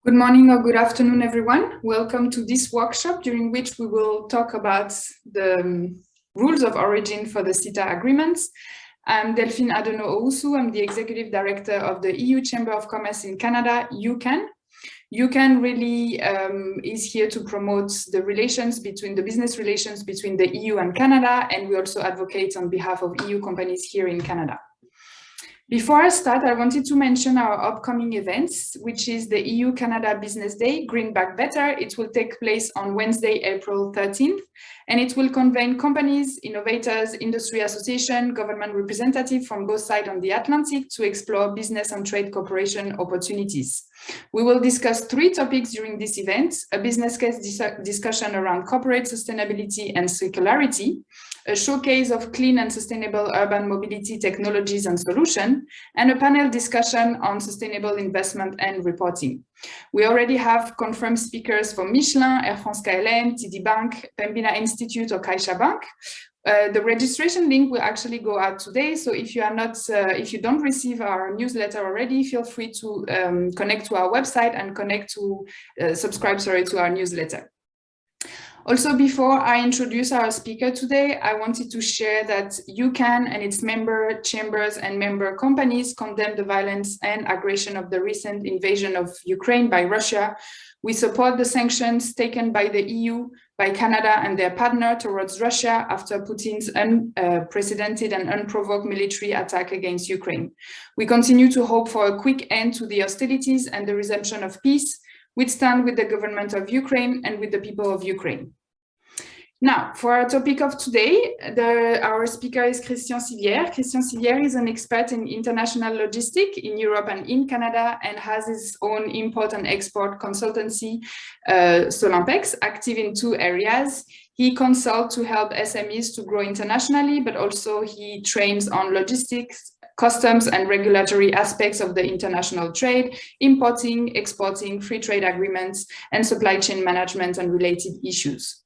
Good morning or good afternoon, everyone. Welcome to this workshop during which we will talk about the rules of origin for the CETA agreements. I'm Delphine Adeno-Owusu. I'm the Executive Director of the EU Chamber of Commerce in Canada, UCAN. UCAN really is here to promote the business relations between the EU and Canada, and we also advocate on behalf of EU companies here in Canada. Before I start, I wanted to mention our upcoming events, which is the EU-Canada Business Day, Green Back Better. It will take place on Wednesday, April 13th, and it will convene companies, innovators, industry association, government representatives from both sides on the Atlantic to explore business and trade cooperation opportunities. We will discuss 3 topics during this event: a business case discussion around corporate sustainability and circularity, a showcase of clean and sustainable urban mobility technologies and solutions, and a panel discussion on sustainable investment and reporting. We already have confirmed speakers from Michelin, Air France-KLM, TD Bank, Pembina Institute, or CaixaBank. The registration link will actually go out today. So if you don't receive our newsletter already, feel free to connect to our website and subscribe to our newsletter. Also, before I introduce our speaker today, I wanted to share that UCAN and its member chambers and member companies condemn the violence and aggression of the recent invasion of Ukraine by Russia. We support the sanctions taken by the EU, by Canada and their partner towards Russia after Putin's unprecedented and unprovoked military attack against Ukraine. We continue to hope for a quick end to the hostilities and the resumption of peace. We stand with the government of Ukraine and with the people of Ukraine. Now, for our topic of today, our speaker is Christian Sivière. Christian Sivière is an expert in international logistics in Europe and in Canada and has his own import and export consultancy, Solimpex, active in 2 areas. He consults to help SMEs to grow internationally, but also he trains on logistics, customs and regulatory aspects of the international trade, importing, exporting, free trade agreements, and supply chain management and related issues.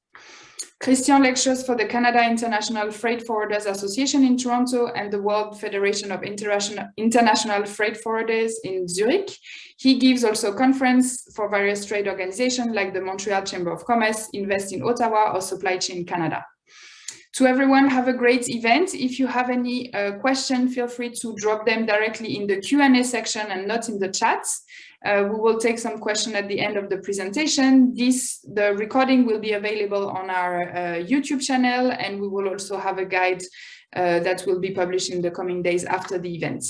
Christian lectures for the Canada International Freight Forwarders Association in Toronto and the World Federation of International Freight Forwarders in Zurich. He gives also conferences for various trade organizations like the Montreal Chamber of Commerce, Invest in Ottawa, or Supply Chain Canada. To everyone, have a great event. If you have any questions, feel free to drop them directly in the Q&A section and not in the chat. We will take some questions at the end of the presentation. The recording will be available on our YouTube channel, and we will also have a guide that will be published in the coming days after the event.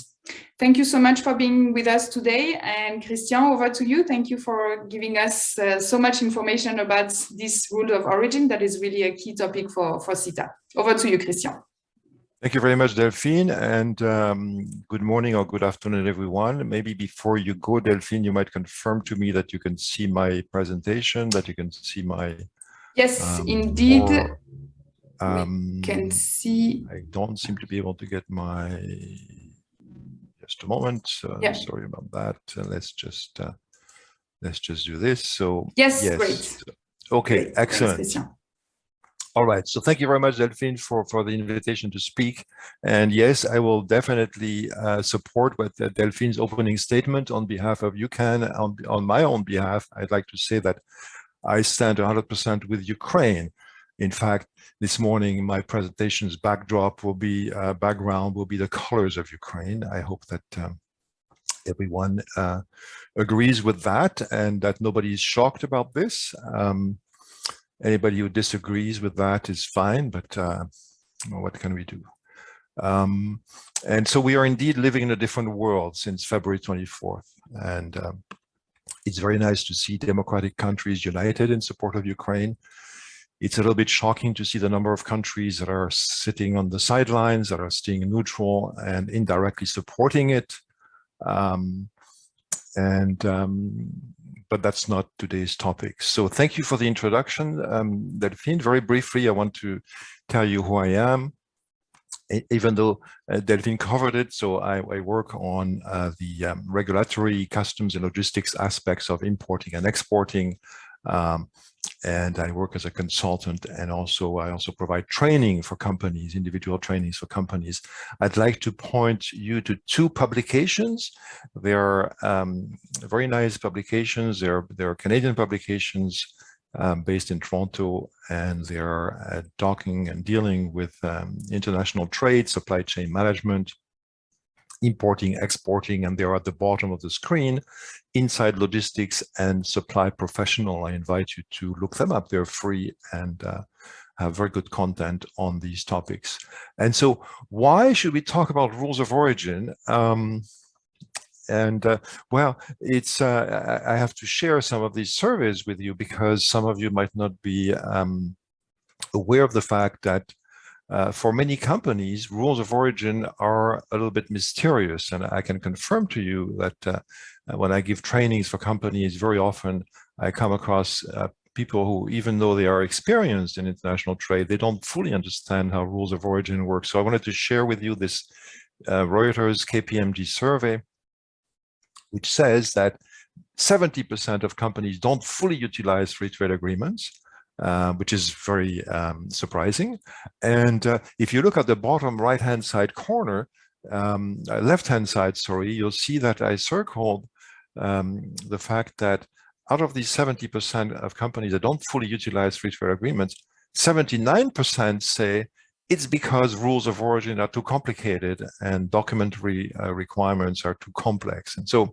Thank you so much for being with us today. And Christian, over to you. Thank you for giving us so much information about this rule of origin that is really a key topic for CETA. Over to you, Christian. Thank you very much, Delphine, and good morning or good afternoon, everyone. Maybe before you go, Delphine, you might confirm to me that you can see my presentation, that you can see my... Yes, indeed, we can see... I don't seem to be able to get my... Just a moment. Yeah. Sorry about that. Let's just do this. So yes, great. Okay, great. Excellent. Thanks, Christian. All right. So thank you very much, Delphine, for the invitation to speak. And yes, I will definitely support what Delphine's opening statement on behalf of UCAN. On my own behalf, I'd like to say that I stand 100% with Ukraine. In fact, this morning, my presentation's background will be the colors of Ukraine. I hope that everyone agrees with that and that nobody is shocked about this. Anybody who disagrees with that is fine, but what can we do? And so we are indeed living in a different world since February 24th. And it's very nice to see democratic countries united in support of Ukraine. It's a little bit shocking to see the number of countries that are sitting on the sidelines, that are staying neutral and indirectly supporting it. But that's not today's topic. So thank you for the introduction, Delphine. Very briefly, I want to tell you who I am, even though Delphine covered it. So I work on the regulatory, customs and logistics aspects of importing and exporting and I work as a consultant, and I also provide training for companies, individual trainings for companies. I'd like to point you to two publications. They are very nice publications. They're Canadian publications based in Toronto, and they are talking and dealing with international trade, supply chain management, importing, exporting, and they're at the bottom of the screen, Inside Logistics and Supply Professional. I invite you to look them up. They're free and have very good content on these topics. And so why should we talk about rules of origin? Well, it's I have to share some of these surveys with you because some of you might not be aware of the fact that for many companies, rules of origin are a little bit mysterious. And I can confirm to you that when I give trainings for companies, very often I come across people who, even though they are experienced in international trade, they don't fully understand how rules of origin work. So I wanted to share with you this Reuters KPMG survey, which says that 70% of companies don't fully utilize free trade agreements. Which is very surprising. And if you look at the bottom right-hand side corner, left-hand side, sorry, you'll see that I circled the fact that out of these 70% of companies that don't fully utilize free trade agreements, 79% say it's because rules of origin are too complicated and documentary requirements are too complex. And so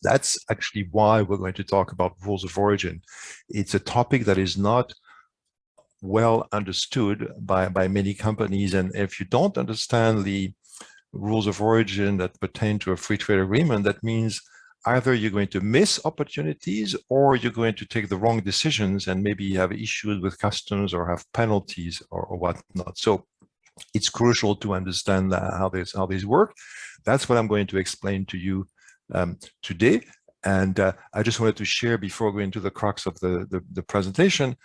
that's actually why we're going to talk about rules of origin. It's a topic that is not well understood by many companies. And if you don't understand the rules of origin that pertain to a free trade agreement, that means either you're going to miss opportunities or you're going to take the wrong decisions and maybe have issues with customs or have penalties or whatnot. So it's crucial to understand how these work. That's what I'm going to explain to you today. And I just wanted to share before going into the crux of the presentation.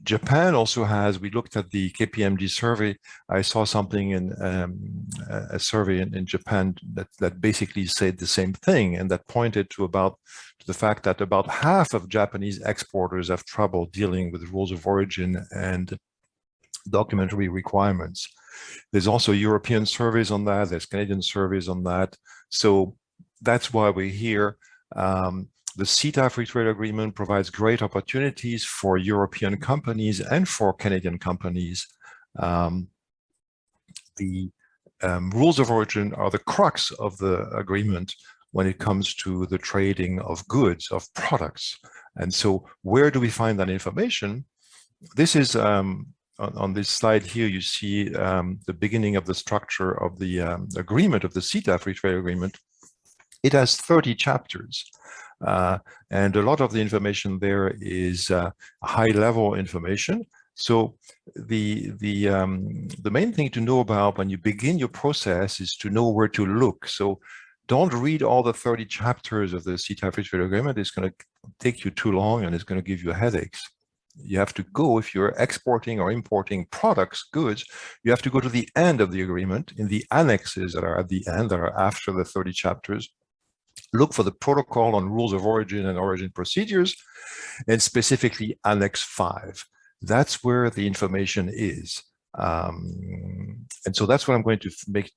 Japan also has, we looked at the KPMG survey. I saw something in a survey in Japan that basically said the same thing, and that pointed to the fact that about half of Japanese exporters have trouble dealing with rules of origin and documentary requirements. There's also European surveys on that, there's Canadian surveys on that. So that's why we're here. The CETA free trade agreement provides great opportunities for European companies and for Canadian companies. The rules of origin are the crux of the agreement when it comes to the trading of goods, of products. And so where do we find that information? This is on this slide here, you see the beginning of the structure of the agreement of the CETA free trade agreement. It has 30 chapters, and a lot of the information there is high-level information. So the main thing to know about when you begin your process is to know where to look. So don't read all the 30 chapters of the CETA free trade agreement. It's going to take you too long and it's going to give you headaches. You have to go, if you're exporting or importing products, goods, you have to go to the end of the agreement in the annexes that are at the end, that are after the 30 chapters. Look for the protocol on rules of origin and origin procedures, and specifically Annex 5. That's where the information is. And so that's what I'm going to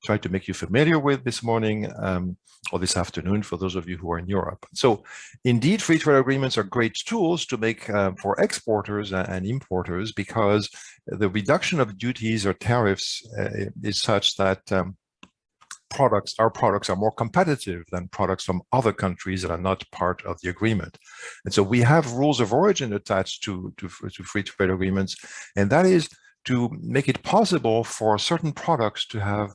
try to make you familiar with this morning or this afternoon for those of you who are in Europe. So indeed, free trade agreements are great tools to make for exporters and importers, because the reduction of duties or tariffs is such that our products are more competitive than products from other countries that are not part of the agreement. And so we have rules of origin attached to free trade agreements, and that is to make it possible for certain products to have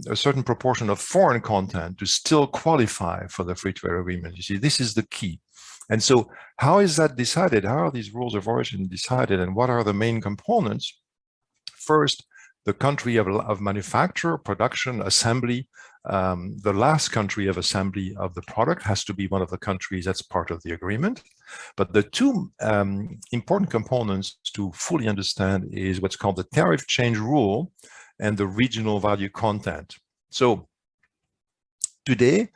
a certain proportion of foreign content to still qualify for the free trade agreement. You see, this is the key. And so how is that decided? How are these rules of origin decided, and what are the main components? First, the country of manufacture, production, assembly. The last country of assembly of the product has to be one of the countries that's part of the agreement. But the two important components to fully understand is what's called the tariff change rule and the regional value content. So today,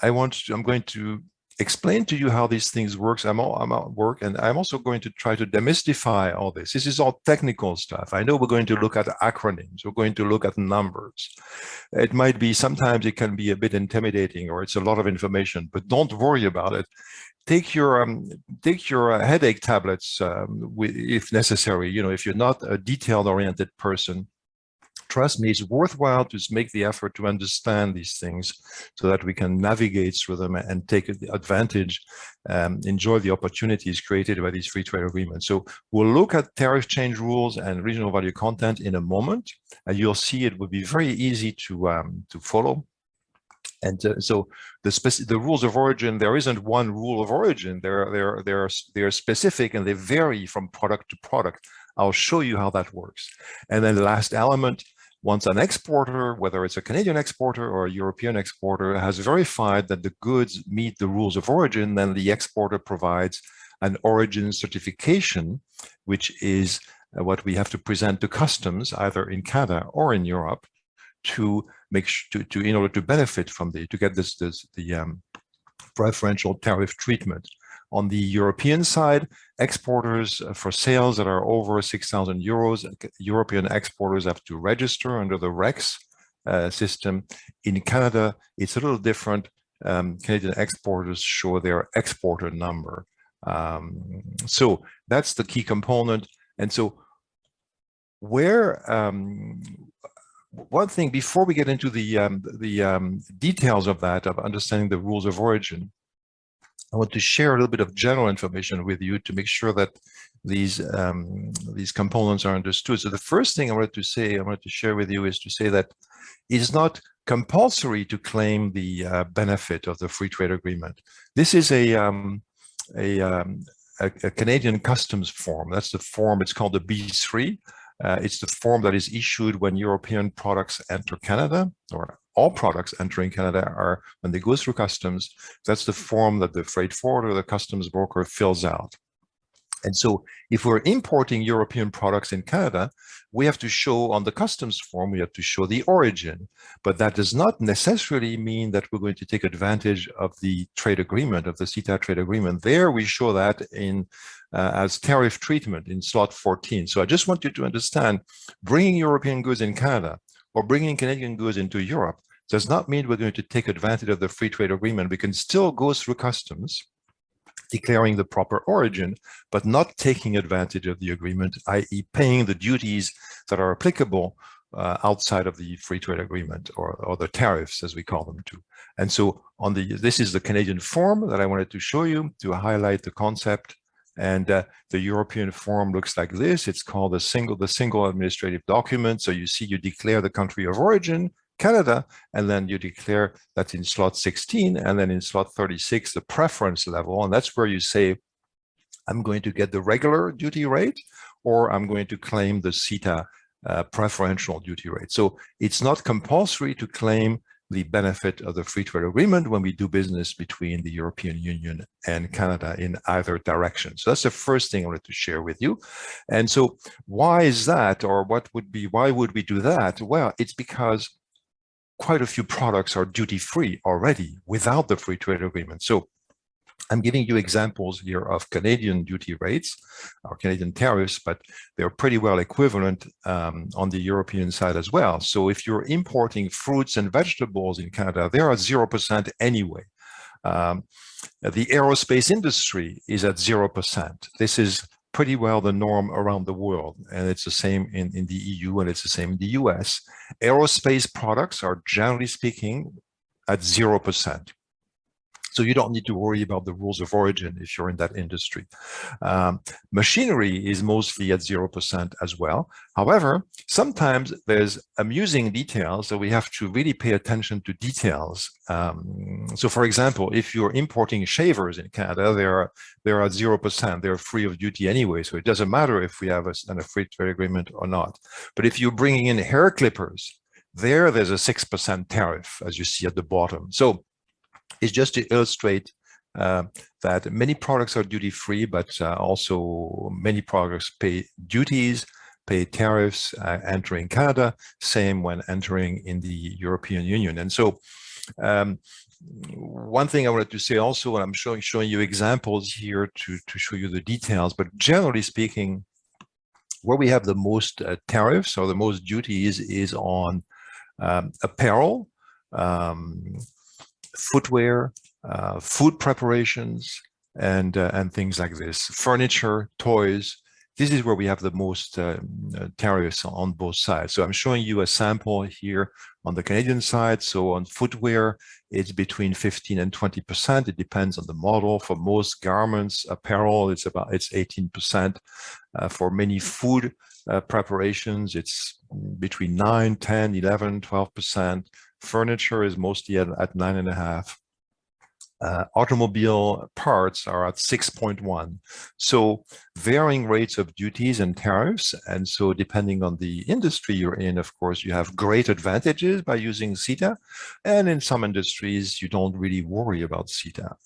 I'm going to explain to you how these things works. I'm at work, and I'm also going to try to demystify all this. This is all technical stuff. I know we're going to look at acronyms. We're going to look at numbers. It might be, sometimes it can be a bit intimidating, or it's a lot of information, but don't worry about it. Take your headache tablets if necessary. You know, if you're not a detail-oriented person, trust me, it's worthwhile to make the effort to understand these things so that we can navigate through them and take advantage, enjoy the opportunities created by these free trade agreements. So we'll look at tariff change rules and regional value content in a moment, and you'll see it will be very easy to follow. And so the rules of origin, there isn't one rule of origin. They're specific, and they vary from product to product. I'll show you how that works. And then the last element, once an exporter, whether it's a Canadian exporter or a European exporter, has verified that the goods meet the rules of origin, then the exporter provides an origin certification, which is what we have to present to customs, either in Canada or in Europe, to make in order to benefit from to get the preferential tariff treatment. On the European side, exporters for sales that are over 6,000 euros, European exporters have to register under the REX system. In Canada, it's a little different. Canadian exporters show their exporter number. So that's the key component. And so one thing before we get into the details of that, of understanding the rules of origin, I want to share a little bit of general information with you to make sure that these components are understood. So the first thing I wanted to share with you is to say that it's not compulsory to claim the benefit of the free trade agreement. This is a Canadian customs form. That's the form. It's called the B3. It's the form that is issued when European products enter Canada, or all products entering Canada are, when they go through customs, that's the form that the freight forwarder, the customs broker fills out. And so if we're importing European products in Canada, we have to show on the customs form, we have to show the origin, but that does not necessarily mean that we're going to take advantage of the trade agreement, of the CETA trade agreement. There we show that in as tariff treatment in slot 14. So I just want you to understand, bringing European goods in Canada or bringing Canadian goods into Europe does not mean we're going to take advantage of the free trade agreement. We can still go through customs, declaring the proper origin, but not taking advantage of the agreement, i.e. paying the duties that are applicable outside of the free trade agreement, or the tariffs, as we call them too. And so this is the Canadian form that I wanted to show you to highlight the concept. And the European form looks like this. It's called the single administrative document. So you see, you declare the country of origin, Canada, and then you declare that's in slot 16, and then in slot 36, the preference level. And that's where you say, I'm going to get the regular duty rate, or I'm going to claim the CETA preferential duty rate. So it's not compulsory to claim the benefit of the free trade agreement when we do business between the European Union and Canada in either direction. So that's the first thing I wanted to share with you. And so why is that, or why would we do that? Well, it's because quite a few products are duty-free already without the free trade agreement. So I'm giving you examples here of Canadian duty rates or Canadian tariffs, but they're pretty well equivalent on the European side as well. So if you're importing fruits and vegetables in Canada, they are at 0% anyway. The aerospace industry is at 0%. This is pretty well the norm around the world, and it's the same in the EU, and it's the same in the US. Aerospace products are, generally speaking, at 0%. So you don't need to worry about the rules of origin if you're in that industry. Machinery is mostly at 0% as well. However, sometimes there's amusing details, so we have to really pay attention to details. So for example, if you're importing shavers in Canada, they're at 0%. They're free of duty anyway, so it doesn't matter if we have a free trade agreement or not. But if you're bringing in hair clippers, there's a 6% tariff, as you see at the bottom. So it's just to illustrate that many products are duty-free, but also many products pay duties. pay tariffs entering Canada, same when entering in the European Union. And so one thing I wanted to say also, and I'm showing you examples here to show you the details, but generally speaking, where we have the most tariffs or the most duties is on apparel, footwear, food preparations, and things like this, furniture, toys. This is where we have the most tariffs on both sides. So I'm showing you a sample here on the Canadian side. So on footwear, it's between 15 and 20%. It depends on the model. For most garments, apparel, it's 18%. For many food preparations, it's between 9, 10, 11, 12%. Furniture is mostly at 9.5%. Automobile parts are at 6.1. So varying rates of duties and tariffs. And so depending on the industry you're in, of course, you have great advantages by using CETA. And in some industries, you don't really worry about CETA.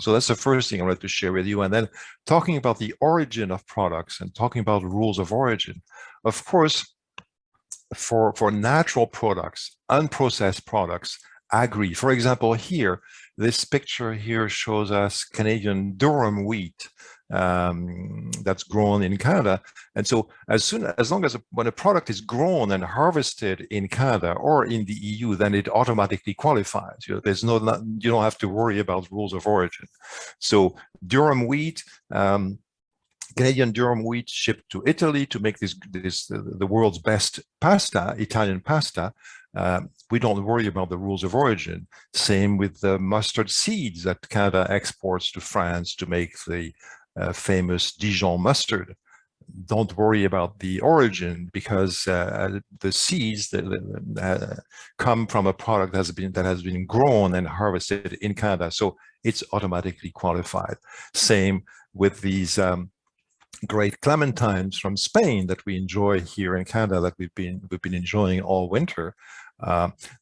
So that's the first thing I wanted to share with you. And then talking about the origin of products and talking about rules of origin. Of course, for natural products, unprocessed products, agri, for example, here, this picture here shows us Canadian durum wheat that's grown in Canada. And so when a product is grown and harvested in Canada or in the EU, then it automatically qualifies. You don't have to worry about rules of origin. So durum wheat, Canadian durum wheat shipped to Italy to make the world's best pasta, Italian pasta. We don't worry about the rules of origin. Same with the mustard seeds that Canada exports to France to make the famous Dijon mustard. Don't worry about the origin because the seeds that come from a product that has been grown and harvested in Canada, so it's automatically qualified. Same with these great clementines from Spain that we enjoy here in Canada, that we've been enjoying all winter.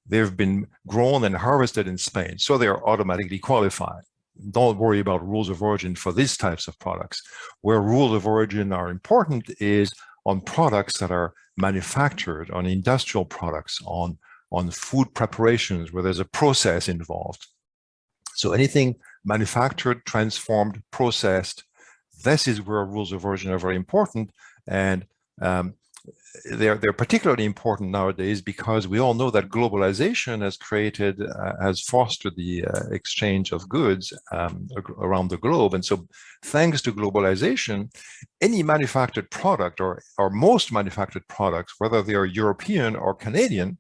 They've been grown and harvested in Spain, so they're automatically qualified. Don't worry about rules of origin for these types of products. Where rules of origin are important is on products that are manufactured, on industrial products, on food preparations where there's a process involved. So anything manufactured, transformed, processed, this is where rules of origin are very important. And they're particularly important nowadays because we all know that globalization has fostered the exchange of goods around the globe. And so thanks to globalization, any manufactured product or most manufactured products, whether they are European or Canadian,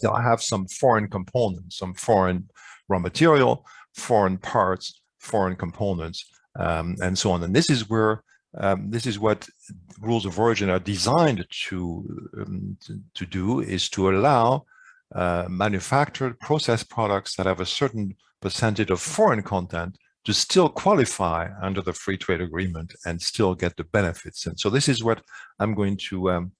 they'll have some foreign components, some foreign raw material, foreign parts, foreign components, and so on. And this is what rules of origin are designed to do, is to allow manufactured processed products that have a certain percentage of foreign content to still qualify under the free trade agreement and still get the benefits. And so this is what I'm going to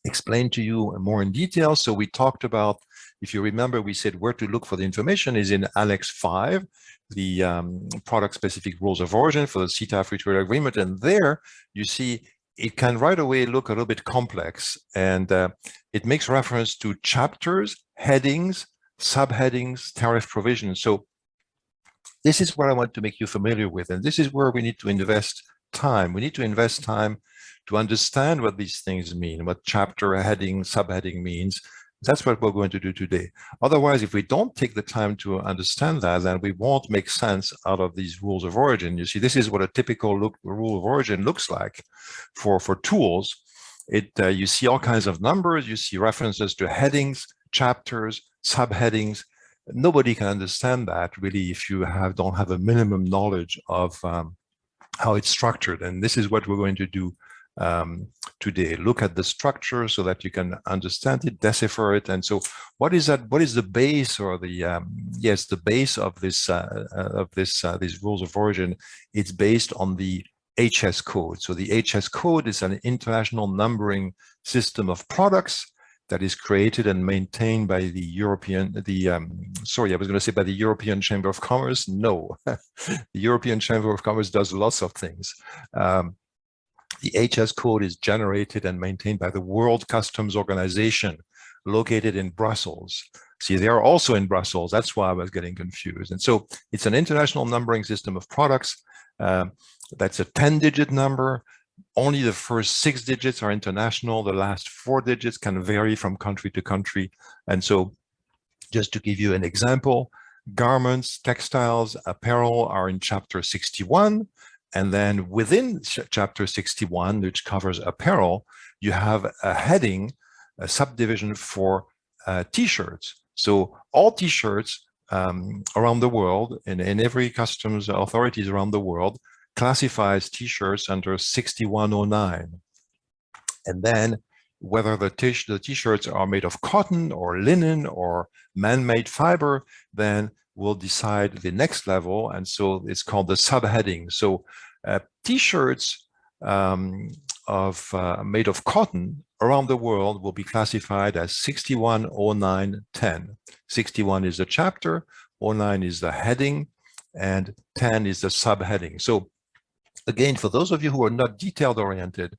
explain to you more in detail. So we talked about, if you remember, we said where to look for the information is in Annex 5, the product-specific rules of origin for the CETA free trade agreement. And there you see it can right away look a little bit complex. And it makes reference to chapters, headings, subheadings, tariff provisions. So this is what I want to make you familiar with. And this is where we need to invest time. We need to invest time to understand what these things mean, what chapter, heading, subheading means. That's what we're going to do today. Otherwise, if we don't take the time to understand that, then we won't make sense out of these rules of origin. You see, this is what a typical rule of origin looks like for tools. You see all kinds of numbers. You see references to headings, chapters, subheadings. Nobody can understand that really if you don't have a minimum knowledge of how it's structured. And this is what we're going to do today. Look at the structure so that you can understand it, decipher it. And so what is that? What is the base or the base of these rules of origin? It's based on the HS code. So the HS code is an international numbering system of products that is created and maintained by the European Chamber of Commerce. No, the European Chamber of Commerce does lots of things. The HS code is generated and maintained by the World Customs Organization, located in Brussels. See, they are also in Brussels. That's why I was getting confused. And so it's an international numbering system of products. That's a 10-digit number. Only the first 6 digits are international. The last 4 digits can vary from country to country. And so just to give you an example, garments, textiles, apparel are in chapter 61. And then within chapter 61, which covers apparel, you have a heading, a subdivision for t-shirts. So all t-shirts around the world, in every customs authorities around the world, classifies t-shirts under 6109. And then whether the t-shirts are made of cotton or linen or man-made fiber, then we'll decide the next level. And so it's called the subheading. So t-shirts made of cotton around the world will be classified as 610910. 61 is the chapter, 09 is the heading, and 10 is the subheading. So again, for those of you who are not detailed oriented,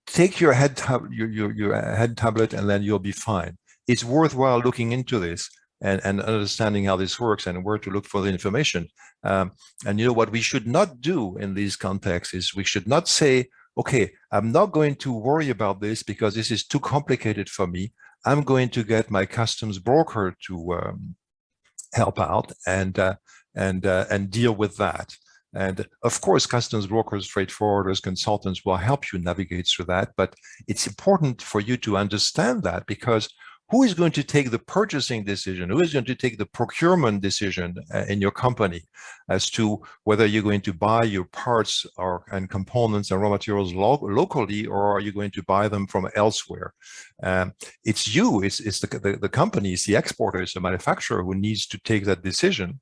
take your head tablet and then you'll be fine. It's worthwhile looking into this and understanding how this works and where to look for the information. And you know what we should not do in these contexts is we should not say, okay, I'm not going to worry about this because this is too complicated for me. I'm going to get my customs broker to help out and deal with that. And of course, customs brokers, freight forwarders, consultants will help you navigate through that. But it's important for you to understand that, because who is going to take the purchasing decision? Who is going to take the procurement decision in your company as to whether you're going to buy your parts and components and raw materials locally, or are you going to buy them from elsewhere? It's you, it's the company, it's the exporter, it's the manufacturer who needs to take that decision.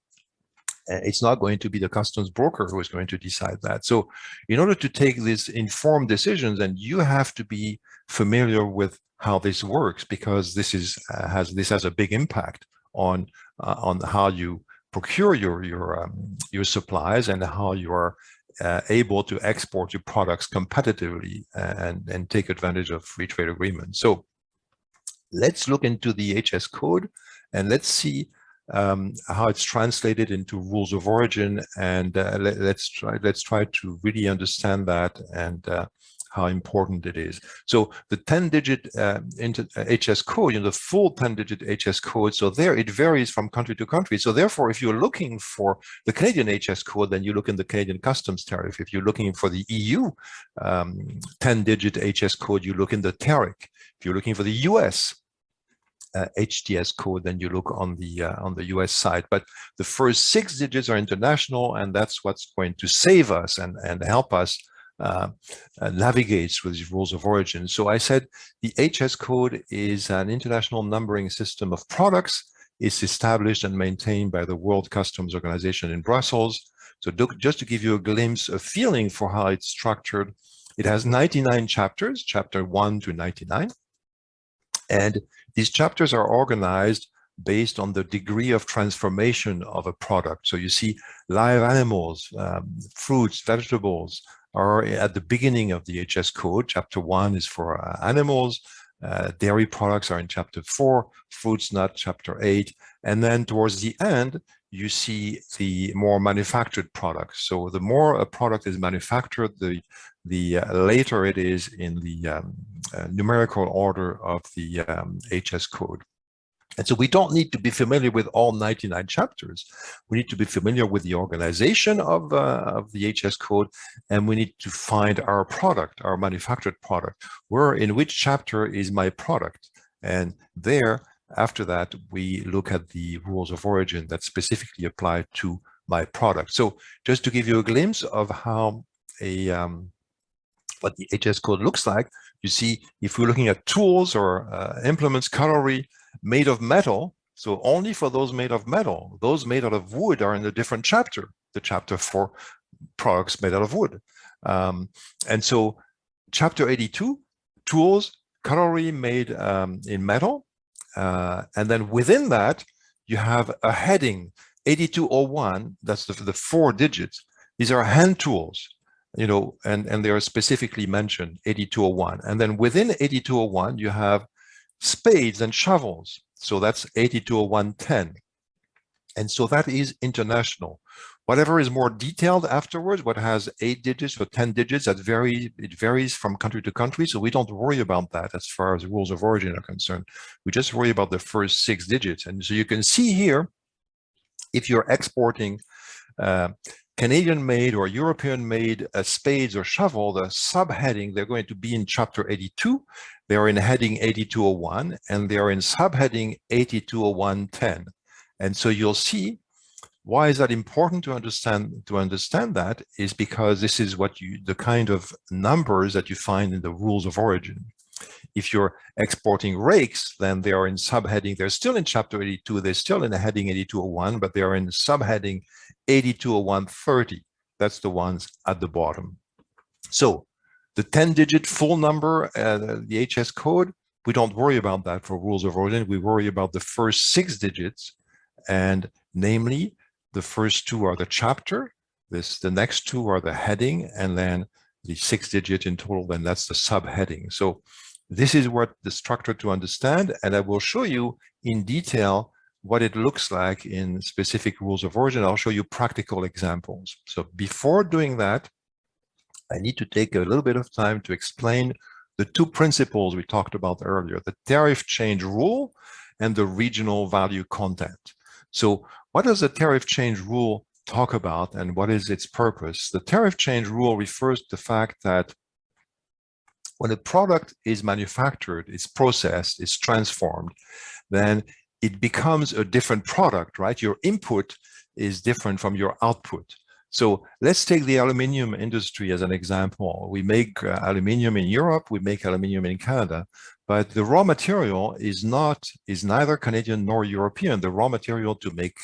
It's not going to be the customs broker who is going to decide that. So in order to take these informed decisions, and you have to be familiar with how this works, because this has a big impact on how you procure your supplies and how you are able to export your products competitively and take advantage of free trade agreements. So let's look into the HS code and let's see how it's translated into rules of origin, and let's try to really understand that and how important it is. So the 10-digit HS code, the full 10-digit HS code, so there it varies from country to country. So therefore, if you're looking for the Canadian HS code, then you look in the Canadian customs tariff. If you're looking for the EU 10-digit HS code, you look in the tariff. If you're looking for the US HTS code, then you look on the US side. But the first 6 digits are international, and that's what's going to save us and help us navigate through these rules of origin. So I said the HS code is an international numbering system of products. It's established and maintained by the World Customs Organization in Brussels. So just to give you a glimpse, a feeling for how it's structured, it has 99 chapters, chapter 1 to 99. And these chapters are organized based on the degree of transformation of a product. So you see live animals, fruits, vegetables are at the beginning of the HS code. Chapter 1 is for animals. Dairy products are in chapter 4, fruits, not chapter 8. And then towards the end, you see the more manufactured products. So the more a product is manufactured, the later it is in the numerical order of the HS code. And so we don't need to be familiar with all 99 chapters. We need to be familiar with the organization of the HS code, and we need to find our product, our manufactured product. Where, in which chapter is my product? And there, after that, we look at the rules of origin that specifically apply to my product. So just to give you a glimpse of how what the HS code looks like, you see, if we're looking at tools or implements, cutlery made of metal, so only for those made of metal, those made out of wood are in a different chapter, the chapter for products made out of wood. And so chapter 82, tools, cutlery made in metal. And then within that, you have a heading, 8201, that's the 4 digits. These are hand tools. you know, and they are specifically mentioned, 8201. And then within 8201, you have spades and shovels. So that's 820110. And so that is international. Whatever is more detailed afterwards, what has 8 digits or 10 digits, it varies from country to country. So we don't worry about that as far as rules of origin are concerned. We just worry about the first 6 digits. And so you can see here, if you're exporting Canadian-made or European-made spades or shovel, the subheading, they're going to be in chapter 82. They are in heading 8201, and they are in subheading 820110. And so you'll see, why is that important to understand? To understand that is because this is what the kind of numbers that you find in the rules of origin. If you're exporting rakes, then they are in subheading. They're still in chapter 82. They're still in the heading 8201, but they are in subheading 820130. That's the ones at the bottom. So the 10-digit full number, the HS code, we don't worry about that for rules of origin. We worry about the first 6 digits, and namely, the first 2 are the chapter. The next 2 are the heading, and then the 6 digit in total, then that's the subheading. So this is what the structure to understand, and I will show you in detail what it looks like in specific rules of origin. I'll show you practical examples. So before doing that, I need to take a little bit of time to explain the 2 principles we talked about earlier, the tariff change rule and the regional value content. So what does the tariff change rule talk about, and what is its purpose? The tariff change rule refers to the fact that when a product is manufactured, it's processed, it's transformed, then it becomes a different product, right? Your input is different from your output. So let's take the aluminum industry as an example. We make aluminum in Europe, we make aluminum in Canada, but the raw material is neither Canadian nor European. The raw material to make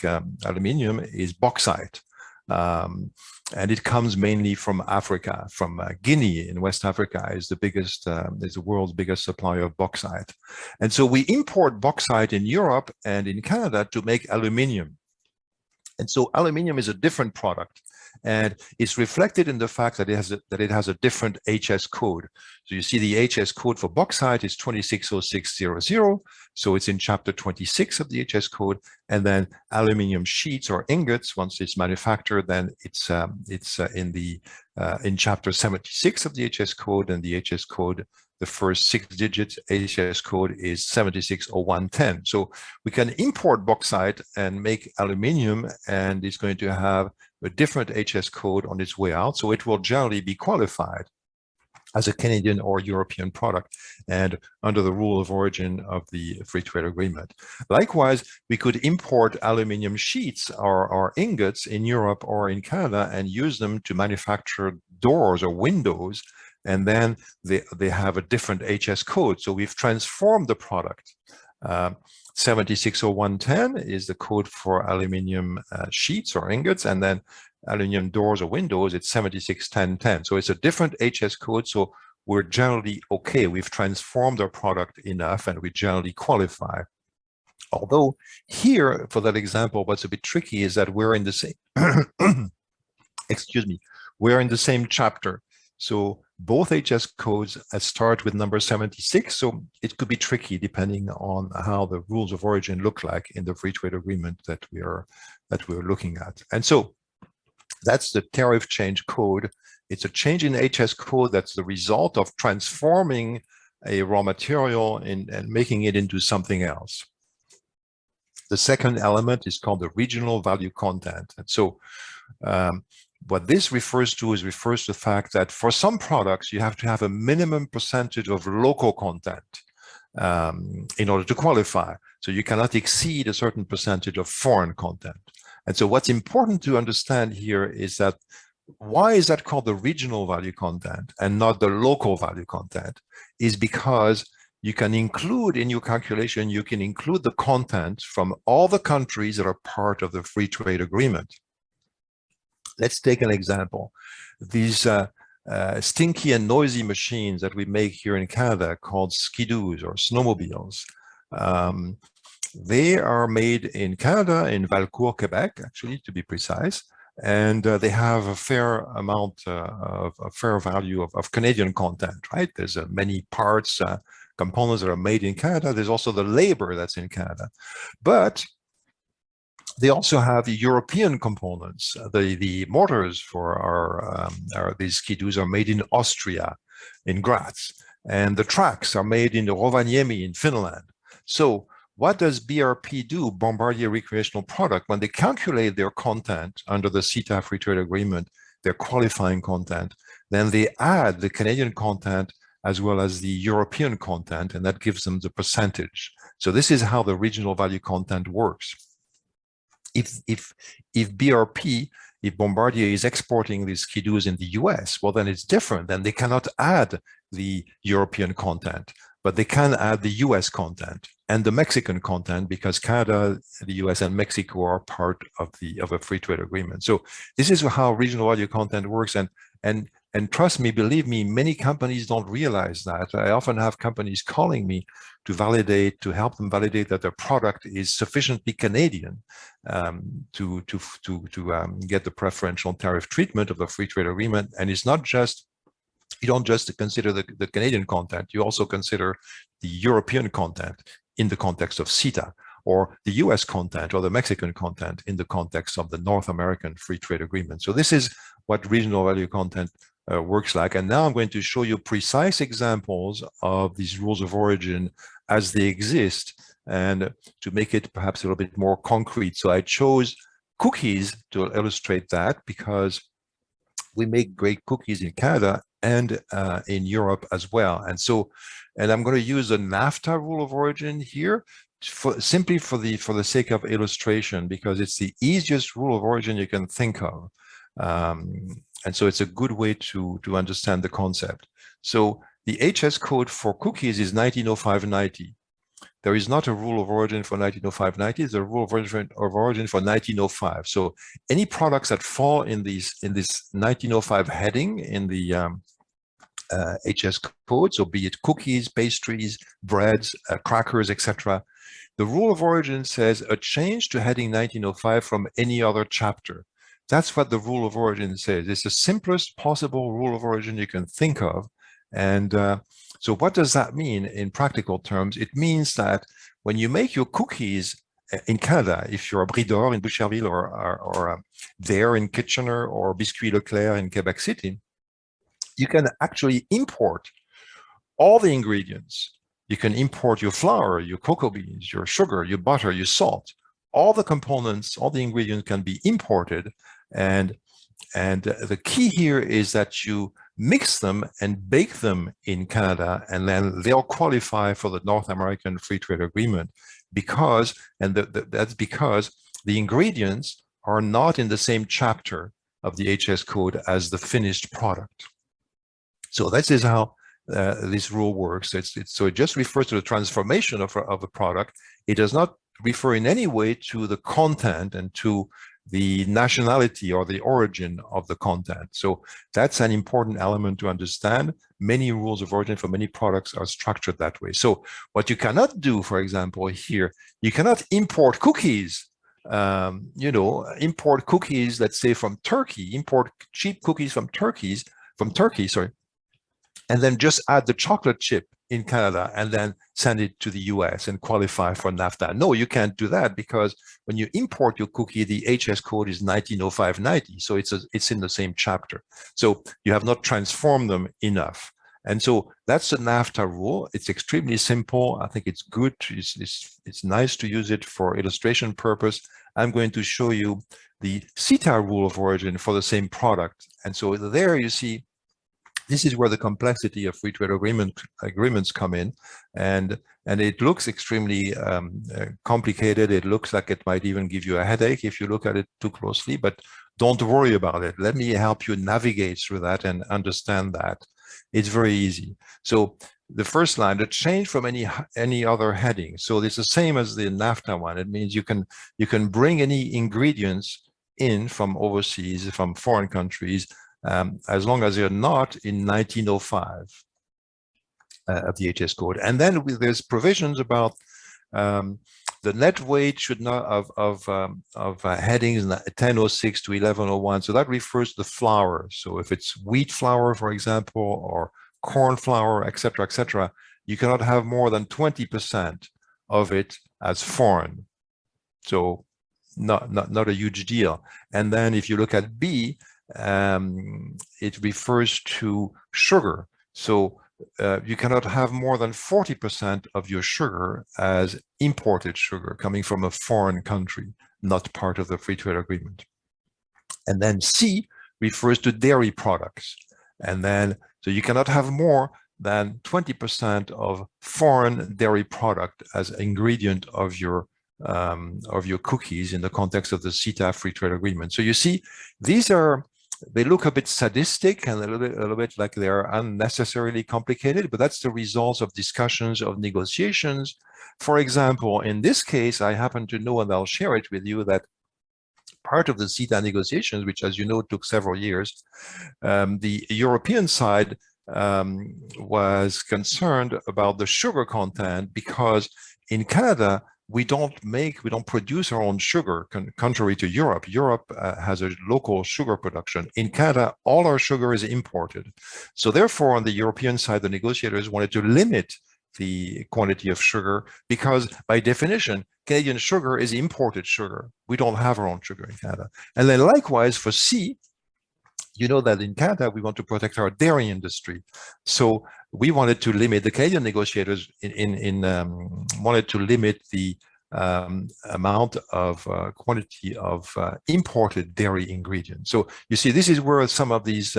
aluminum is bauxite. And it comes mainly from Africa, from Guinea in West Africa is the world's biggest supplier of bauxite. And so we import bauxite in Europe and in Canada to make aluminum. And so aluminum is a different product, and it's reflected in the fact that it has a different HS code. So you see the HS code for bauxite is 260600, so it's in chapter 26 of the HS code, and then aluminum sheets or ingots, once it's manufactured, then it's in chapter 76 of the HS code, and the HS code, the first 6 digits HS code is 760110. So we can import bauxite and make aluminum, and it's going to have a different HS code on its way out. So it will generally be qualified as a Canadian or European product and under the rule of origin of the free trade agreement. Likewise, we could import aluminum sheets or ingots in Europe or in Canada and use them to manufacture doors or windows, and then they have a different HS code. So we've transformed the product. 760110 is the code for aluminum sheets or ingots, and then aluminum doors or windows, it's 761010. So it's a different HS code, so we're generally okay. We've transformed our product enough and we generally qualify. Although here, for that example, what's a bit tricky is that we're in the same, excuse me, we're in the same chapter. So both HS codes start with number 76, so it could be tricky depending on how the rules of origin look like in the free trade agreement that we're looking at. And so that's the tariff change code. It's a change in HS code that's the result of transforming a raw material and making it into something else. The second element is called the regional value content. And so what this refers to the fact that for some products, you have to have a minimum percentage of local content in order to qualify. So you cannot exceed a certain percentage of foreign content. And so what's important to understand here is that why is that called the regional value content and not the local value content? Is because you can include in your calculation, you can include the content from all the countries that are part of the free trade agreement. Let's take an example. These stinky and noisy machines that we make here in Canada called skidoos or snowmobiles. They are made in Canada, in Valcourt, Quebec, actually, to be precise. and they have a fair amount of a fair value of Canadian content, right? There's many parts, components that are made in Canada. There's also the labor that's in Canada, but they also have the European components. The motors for these skidoos are made in Austria, in Graz, and the tracks are made in Rovaniemi in Finland. So what does BRP do, Bombardier Recreational Product, when they calculate their content under the CETA Free Trade Agreement, their qualifying content, then they add the Canadian content as well as the European content, and that gives them the percentage. So this is how the regional value content works. If BRP, if Bombardier is exporting these skidoos in the US, well, then it's different. Then they cannot add the European content, but they can add the US content and the Mexican content, because Canada, the US, and Mexico are part of a free trade agreement. So this is how regional value content works. And trust me, believe me, many companies don't realize that. I often have companies calling me to help them validate that their product is sufficiently Canadian to get the preferential tariff treatment of the free trade agreement. And it's not just, you don't just consider the Canadian content, you also consider the European content in the context of CETA, or the US content or the Mexican content in the context of the North American free trade agreement. So this is what regional value content works like. And now I'm going to show you precise examples of these rules of origin as they exist, and to make it perhaps a little bit more concrete. So I chose cookies to illustrate that, because we make great cookies in Canada and in Europe as well. And I'm going to use a NAFTA rule of origin here, simply for the sake of illustration, because it's the easiest rule of origin you can think of. And so it's a good way to understand the concept. So the HS code for cookies is 1905-90. There is not a rule of origin for 1905-90. There's a rule of origin for 1905. So any products that fall in this 1905 heading in the HS code, so be it cookies, pastries, breads, crackers, etc., the rule of origin says a change to heading 1905 from any other chapter. That's what the rule of origin says. It's the simplest possible rule of origin you can think of. And so what does that mean in practical terms? It means that when you make your cookies in Canada, if you're a Bridor in Boucherville, or there in Kitchener, or Biscuit Leclerc in Quebec City, you can actually import all the ingredients. You can import your flour, your cocoa beans, your sugar, your butter, your salt. All the components, all the ingredients can be imported. And the key here is that you mix them and bake them in Canada, and then they'll qualify for the North American Free Trade Agreement, because, that's because the ingredients are not in the same chapter of the HS code as the finished product. So this is how this rule works. So it just refers to the transformation of a product. It does not refer in any way to the content and to the nationality or the origin of the content. So that's an important element to understand. Many rules of origin for many products are structured that way. So what you cannot do, for example, here, you cannot import cookies, import cookies, let's say from Turkey, import cheap cookies from Turkey, and then just add the chocolate chip in Canada and then send it to the US and qualify for NAFTA. No, you can't do that, because when you import your cookie, the HS code is 1905-90. So it's in the same chapter. So you have not transformed them enough. And so that's the NAFTA rule. It's extremely simple. I think it's good. It's nice to use it for illustration purpose. I'm going to show you the CETA rule of origin for the same product. And so there you see, this is where the complexity of free trade agreements come in, and it looks extremely complicated. It looks like it might even give you a headache if you look at it too closely, but don't worry about it. Let me help you navigate through that and understand that. It's very easy. So the first line, the change from any other heading. So it's the same as the NAFTA one. It means you can bring any ingredients in from overseas, from foreign countries, as long as you're not in 1905 of the HS code. And then there's provisions about the the net weight should not of headings 1006 to 1101. So that refers to the flour. So if it's wheat flour, for example, or corn flour, etc., you cannot have more than 20% of it as foreign. So not a huge deal. And then if you look at B, it refers to sugar. So you cannot have more than 40% of your sugar as imported sugar coming from a foreign country, not part of the free trade agreement. And then C refers to dairy products. And then, so you cannot have more than 20% of foreign dairy product as ingredient of your cookies in the context of the CETA free trade agreement. So you see, they look a bit sadistic and a little bit like they're unnecessarily complicated, but that's the results of discussions, of negotiations. For example, in this case, I happen to know, and I'll share it with you, that part of the CETA negotiations, which, as you know, took several years, the European side was concerned about the sugar content, because in Canada, we don't produce our own sugar, contrary to Europe. Europe has a local sugar production. In Canada, all our sugar is imported. So therefore, on the European side, the negotiators wanted to limit the quantity of sugar, because by definition, Canadian sugar is imported sugar. We don't have our own sugar in Canada. And then likewise for C, you know that in Canada, we want to protect our dairy industry. So we wanted to limit, the Canadian negotiators wanted to limit the amount of quantity of imported dairy ingredients. So you see, this is where some of these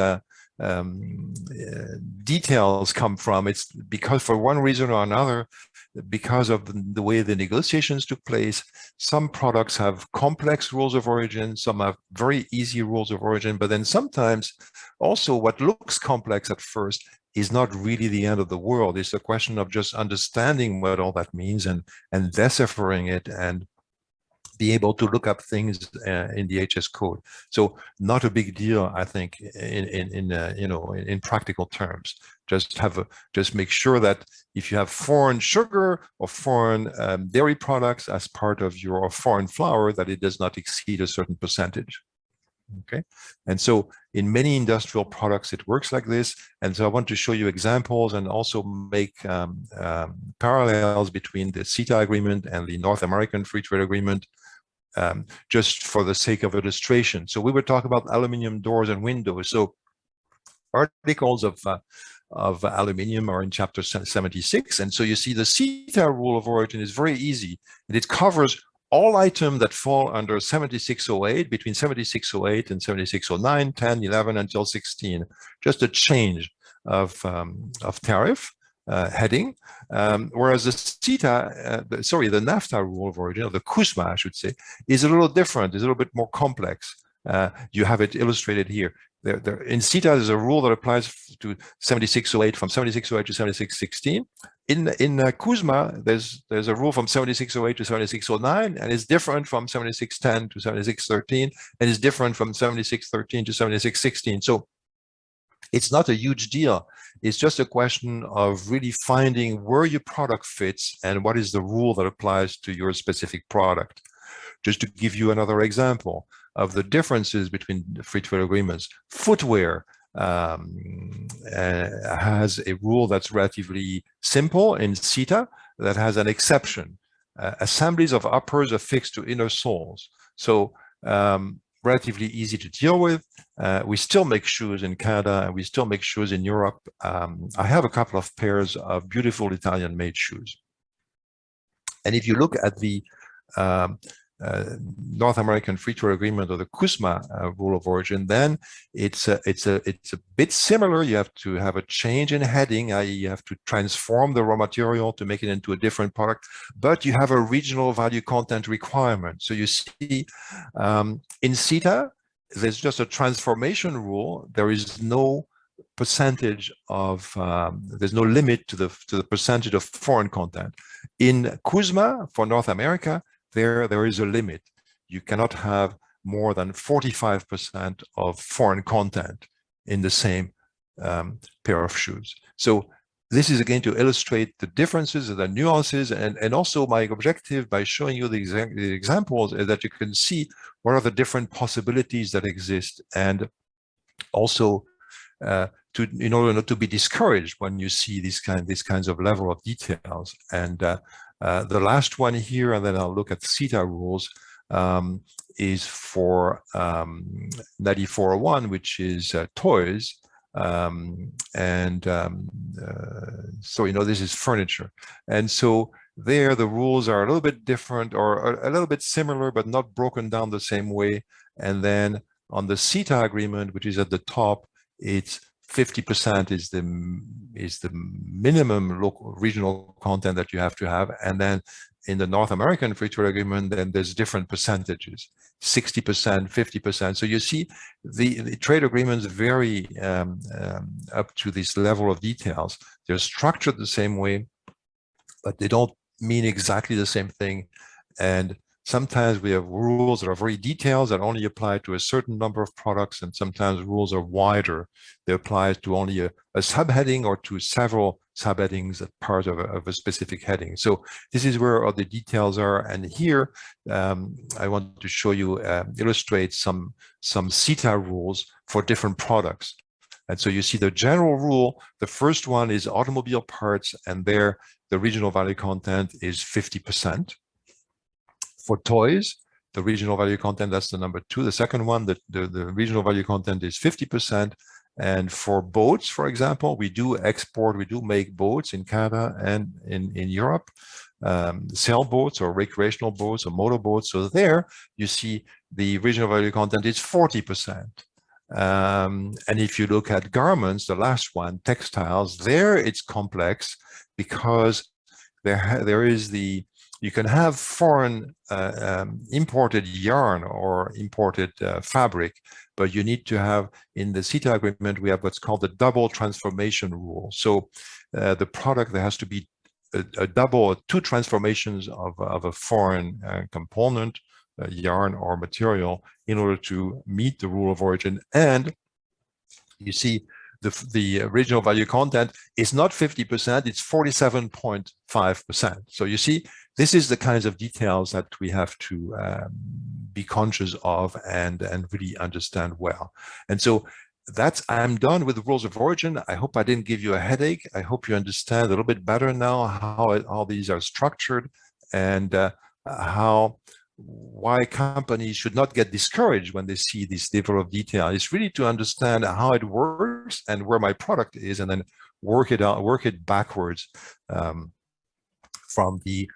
details come from. It's because for one reason or another, because of the way the negotiations took place, some products have complex rules of origin, some have very easy rules of origin, but then sometimes also what looks complex at first is not really the end of the world. It's a question of just understanding what all that means and deciphering it and be able to look up things in the HS code. So not a big deal, I think, in practical terms. Just make sure that if you have foreign sugar or foreign dairy products as part of your foreign flour, that it does not exceed a certain percentage. Okay, and so in many industrial products it works like this, and so I want to show you examples and also make parallels between the CETA agreement and the North American Free Trade Agreement, just for the sake of illustration. So we were talking about aluminum doors and windows. So articles of aluminium are in chapter 76, and so you see the CETA rule of origin is very easy, and it covers all items that fall under 7608, between 7608 and 7609, 10, 11 until 16, just a change of tariff heading, whereas the CETA, the NAFTA rule of origin, or the CUSMA, I should say, is a little different, is a little bit more complex. You have it illustrated here. In CETA, there's a rule that applies to 7608 from 7608 to 7616. In CUSMA, there's a rule from 7608 to 7609, and it's different from 7610 to 7613, and it's different from 7613 to 7616. So it's not a huge deal. It's just a question of really finding where your product fits and what is the rule that applies to your specific product. Just to give you another example of the differences between the free trade agreements, footwear has a rule that's relatively simple in CETA that has an exception. Assemblies of uppers affixed to inner soles. So relatively easy to deal with. We still make shoes in Canada and we still make shoes in Europe. I have a couple of pairs of beautiful Italian-made shoes. And if you look at the North American Free Trade Agreement, or the CUSMA rule of origin, then it's a bit similar. You have to have a change in heading, i.e. you have to transform the raw material to make it into a different product, but you have a regional value content requirement. So you see in CETA, there's just a transformation rule. There is no percentage of, there's no limit to the percentage of foreign content. In CUSMA for North America, there is a limit. You cannot have more than 45% of foreign content in the same pair of shoes. So this is again to illustrate the differences and the nuances, and also my objective by showing you the examples is that you can see what are the different possibilities that exist, and also in order not to be discouraged when you see these kinds of level of details. And the last one here, and then I'll look at CETA rules, is for 9401, which is toys. So, you know, this is furniture. And so there, the rules are a little bit different, or a little bit similar, but not broken down the same way. And then on the CETA agreement, which is at the top, it's 50% is the minimum local regional content that you have to have. And then in the North American free trade agreement, then there's different percentages, 60%, 50%. So you see the trade agreements vary up to this level of details. They're structured the same way, but they don't mean exactly the same thing. And sometimes we have rules that are very detailed that only apply to a certain number of products, and sometimes rules are wider. They apply to only a subheading or to several subheadings as part of a specific heading. So this is where all the details are. And here I want to show you, illustrate some CETA rules for different products. And so you see the general rule. The first one is automobile parts, and there the regional value content is 50%. For toys, the regional value content, that's the number 2. The second one, the regional value content is 50%. And for boats, for example, we do export, we do make boats in Canada and in Europe, sailboats or recreational boats or motorboats. So there you see the regional value content is 40%. And if you look at garments, the last one, textiles, there it's complex because there is you can have foreign imported yarn or imported fabric, but you need to have, in the CETA agreement, we have what's called the double transformation rule. So the product, there has to be two transformations of a foreign component, yarn or material, in order to meet the rule of origin. And you see the regional value content is not 50%, it's 47.5%. So you see, this is the kinds of details that we have to be conscious of and really understand well. And so I'm done with the rules of origin. I hope I didn't give you a headache. I hope you understand a little bit better now how these are structured, and why companies should not get discouraged when they see this level of detail. It's really to understand how it works and where my product is, and then work it backwards from the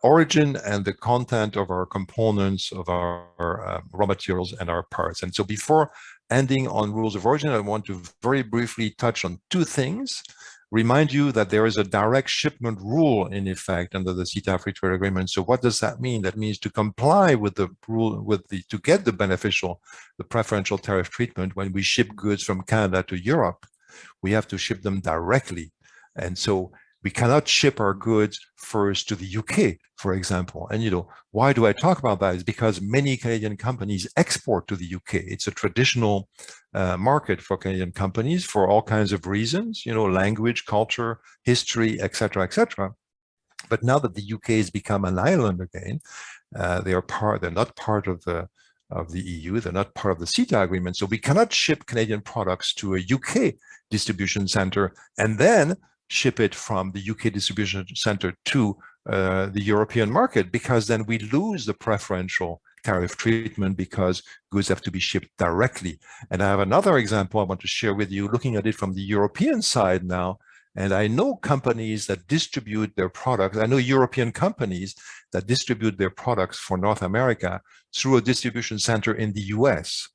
origin and the content of our components, of our raw materials and our parts. And so before ending on rules of origin, I want to very briefly touch on 2 things. Remind you that there is a direct shipment rule in effect under the CETA Free Trade Agreement. So what does that mean? That means to comply with the rule, to get the preferential tariff treatment when we ship goods from Canada to Europe, we have to ship them directly. And so we cannot ship our goods first to the UK, for example. And, you know, why do I talk about that? Is because many Canadian companies export to the UK. It's a traditional market for Canadian companies for all kinds of reasons, you know, language, culture, history, etc., etc. But now that the UK has become an island again, they're not part of the EU, they're not part of the CETA agreement. So we cannot ship Canadian products to a UK distribution center and then ship it from the UK distribution center to the European market, because then we lose the preferential tariff treatment because goods have to be shipped directly. And I have another example I want to share with you, looking at it from the European side now. And I know companies that distribute their products. I know European companies that distribute their products for North America through a distribution center in the US.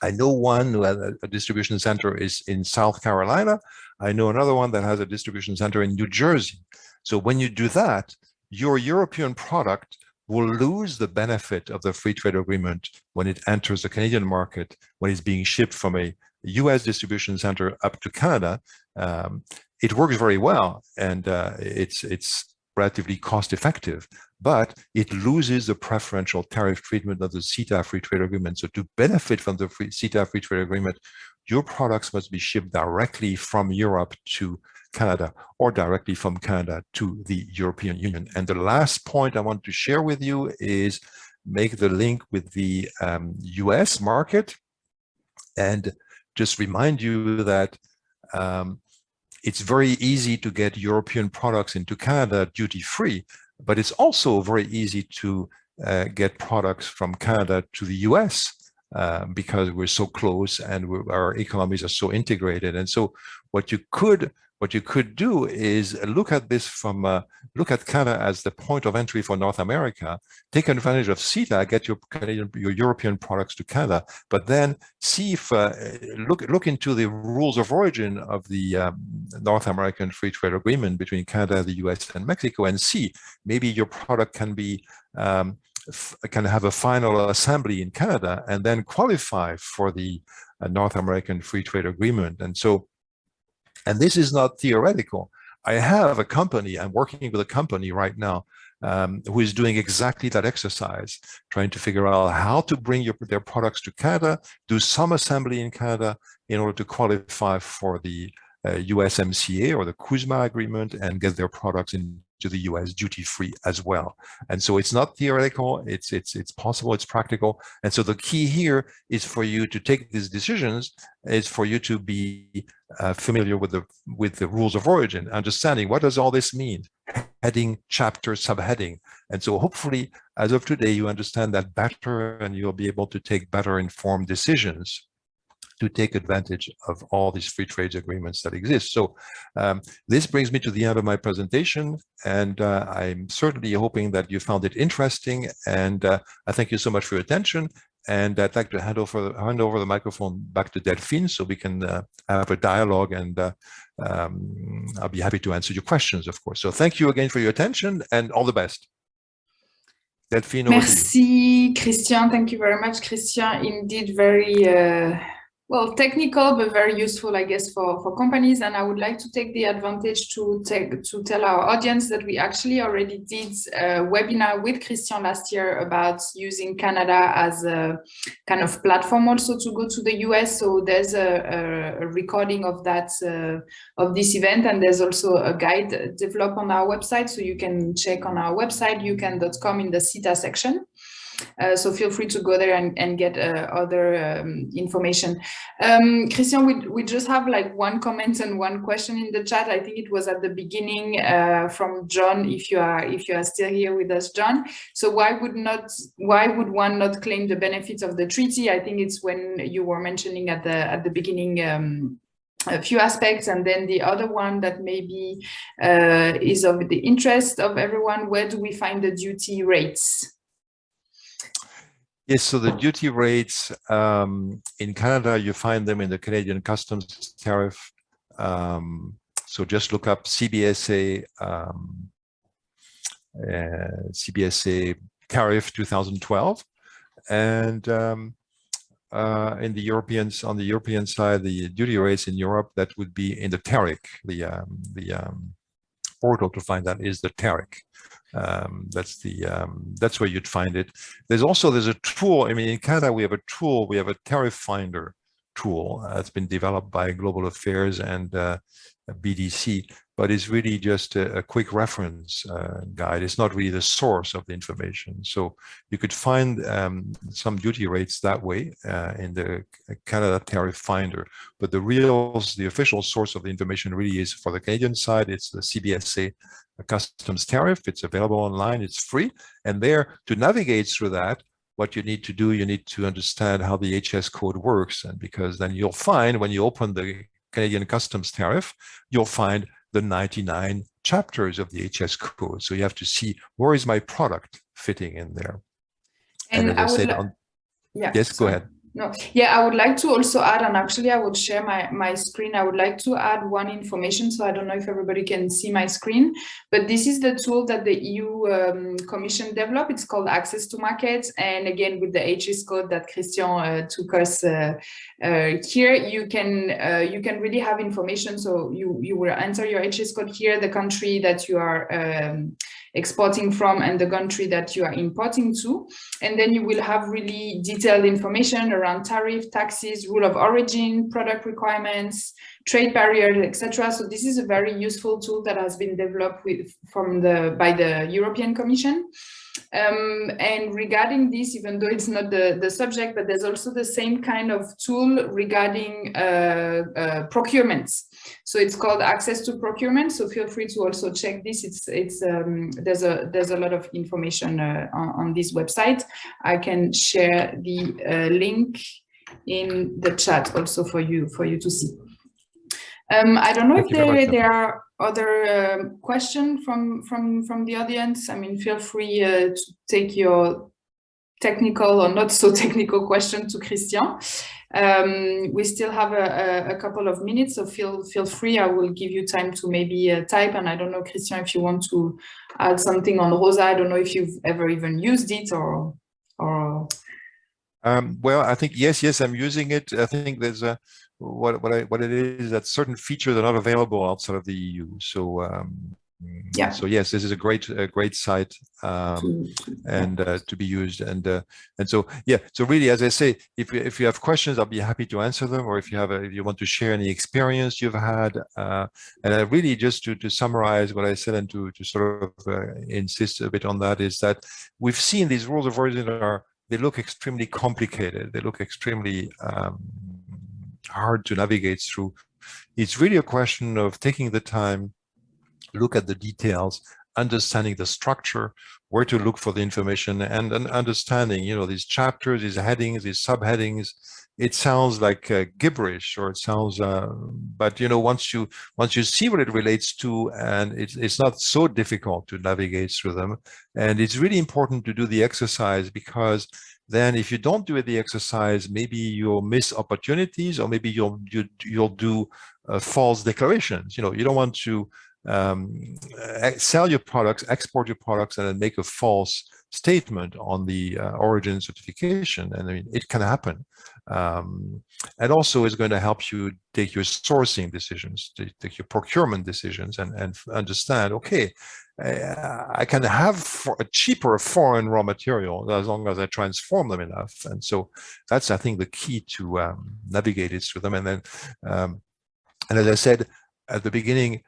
I know one who has a distribution center is in South Carolina. I know another one that has a distribution center in New Jersey. So when you do that, your European product will lose the benefit of the free trade agreement when it enters the Canadian market, when it's being shipped from a US distribution center up to Canada. It works very well, and it's relatively cost effective, but it loses the preferential tariff treatment of the CETA free trade agreement. So to benefit from the CETA free trade agreement, your products must be shipped directly from Europe to Canada or directly from Canada to the European Union. And the last point I want to share with you is make the link with the US market and just remind you that it's very easy to get European products into Canada duty-free, but it's also very easy to get products from Canada to the US because we're so close and our economies are so integrated. And so what you could do is look at this from look at Canada as the point of entry for North America, take advantage of CETA, get your European products to Canada, but then see if look into the rules of origin of the North American Free Trade Agreement between Canada, the US, and Mexico, and see maybe your product can be can have a final assembly in Canada and then qualify for the North American Free Trade Agreement. And so, and this is not theoretical. I have a company, I'm working with a company right now who is doing exactly that exercise, trying to figure out how to bring their products to Canada, do some assembly in Canada in order to qualify for the USMCA or the CUSMA agreement and get their products into the US duty-free as well. And so it's not theoretical, it's possible, it's practical. And so the key here is for you to take these decisions, is for you to be familiar with the rules of origin, understanding what does all this mean, heading, chapter, subheading. And so hopefully, as of today, you understand that better and you'll be able to take better informed decisions to take advantage of all these free trade agreements that exist. So this brings me to the end of my presentation, and I'm certainly hoping that you found it interesting, and I thank you so much for your attention, and I'd like to hand over the microphone back to Delphine so we can have a dialogue, and I'll be happy to answer your questions, of course. So thank you again for your attention, and all the best. Delphine, over to you. Merci, Christian. Thank you very much, Christian. Indeed, very well, technical, but very useful, I guess, for companies. And I would like to take the advantage to tell our audience that we actually already did a webinar with Christian last year about using Canada as a kind of platform also to go to the US. So there's a recording of that, of this event. And there's also a guide developed on our website. So you can check on our website, ucan.com, in the CETA section. So feel free to go there and get other information. Christian, we just have like one comment and one question in the chat. I think it was at the beginning from John, if you are still here with us, John. So why would one not claim the benefits of the treaty? I think it's when you were mentioning at the beginning a few aspects, and then the other one that maybe is of the interest of everyone. Where do we find the duty rates? Yes, so the duty rates in Canada, you find them in the Canadian Customs Tariff. So just look up CBSA, CBSA Tariff 2012, and in the on the European side, the duty rates in Europe, that would be in the Tariff. The portal to find that is the Tariff. That's where you'd find it. There's a tool. I mean, in Canada, we have a tool. We have a tariff finder tool that's been developed by Global Affairs and BDC, but it's really just a quick reference guide. It's not really the source of the information. So you could find some duty rates that way in the Canada Tariff Finder. But the official source of the information really is, for the Canadian side, it's the CBSA Customs Tariff. It's available online. It's free. And there, to navigate through that, what you need to do, you need to understand how the HS code works. And because then you'll find, when you open the Canadian Customs Tariff, you'll find the 99 chapters of the HS code. So you have to see, where is my product fitting in there? And as I said, yes, go ahead. No, yeah, I would like to also add, and actually I would share my screen. I would like to add one information. So I don't know if everybody can see my screen, but this is the tool that the EU Commission developed. It's called Access to Markets. And again, with the HS code that Christian took us here, you can really have information. So you will enter your HS code here, the country that you are exporting from and the country that you are importing to. And then you will have really detailed information around tariff, taxes, rule of origin, product requirements, trade barriers, etc. So this is a very useful tool that has been developed by the European Commission. And regarding this, even though it's not the subject, but there's also the same kind of tool regarding procurements. So it's called Access to Procurement. So feel free to also check this. There's a lot of information on this website. I can share the link in the chat also for you to see. I don't know if there are other questions from the audience. I mean, feel free to take your technical or not so technical question to Christian. We still have a couple of minutes, so feel free. I will give you time to maybe type. And I don't know, Christian, if you want to add something on Rosa. I don't know if you've ever even used it or. Well, I think yes, I'm using it. I think there's a what it is that certain features are not available outside of the EU. So yeah. So yes, this is a great site and to be used. And so yeah. So really, as I say, if you have questions, I'll be happy to answer them. Or if you want to share any experience you've had, and I really just to summarize what I said and to sort of insist a bit on that is that we've seen these rules of origin they look extremely complicated. They look extremely hard to navigate through. It's really a question of taking the time, look at the details, understanding the structure, where to look for the information, and understanding, these chapters, these headings, these subheadings. It sounds like gibberish, or it sounds, but once you see what it relates to, and it's not so difficult to navigate through them. And it's really important to do the exercise, because then if you don't do the exercise, maybe you'll miss opportunities, or maybe you'll do false declarations. You don't want to sell your products, export your products, and then make a false statement on the origin certification. And I mean, it can happen. And also is going to help you take your sourcing decisions, take your procurement decisions, and understand, okay, I can have a cheaper foreign raw material as long as I transform them enough. And so that's, I think, the key to navigate it through them. And then, and as I said at the beginning,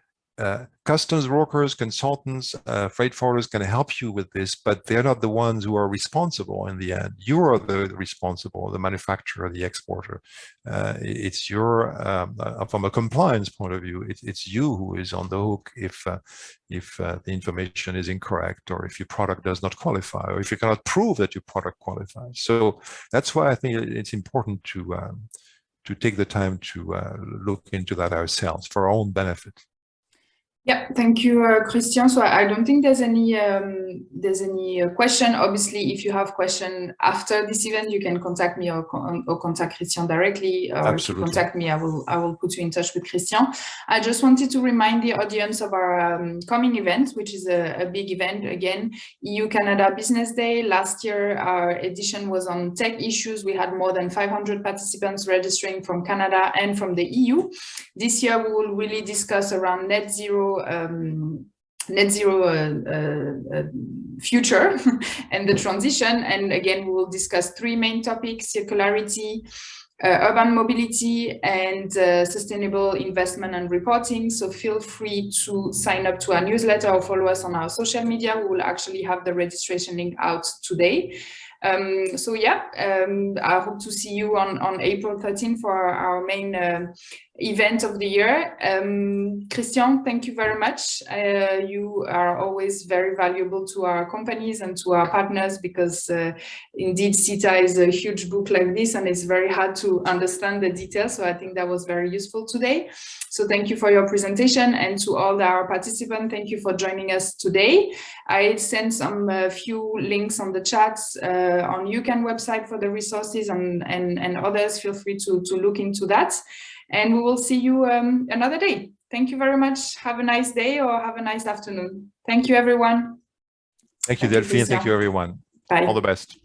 customs brokers, consultants, freight forwarders can help you with this, but they're not the ones who are responsible in the end. You are the responsible, the manufacturer, the exporter. It's your, from a compliance point of view, it's you who is on the hook if the information is incorrect, or if your product does not qualify, or if you cannot prove that your product qualifies. So that's why I think it's important to take the time to look into that ourselves for our own benefit. Yeah, thank you, Christian. So I don't think there's any question. Obviously, if you have question after this event, you can contact me or contact Christian directly. Or if you contact me, I will put you in touch with Christian. I just wanted to remind the audience of our coming event, which is a big event again, EU-Canada Business Day. Last year, our edition was on tech issues. We had more than 500 participants registering from Canada and from the EU. This year, we will really discuss around net zero future and the transition. And again, we will discuss three main topics: circularity, urban mobility, and sustainable investment and reporting. So feel free to sign up to our newsletter or follow us on our social media. We will actually have the registration link out today. So yeah, I hope to see you on April 13 for our main event of the year. Christian, thank you very much. You are always very valuable to our companies and to our partners, because indeed CETA is a huge book like this, and it's very hard to understand the details. So I think that was very useful today. So thank you for your presentation, and to all our participants, thank you for joining us today. I sent some few links on the chats on UCAN website for the resources, and others. Feel free to look into that. And we will see you another day. Thank you very much. Have a nice day or have a nice afternoon. Thank you, everyone. Thank you, Delphine. Thank you, everyone. Bye. All the best.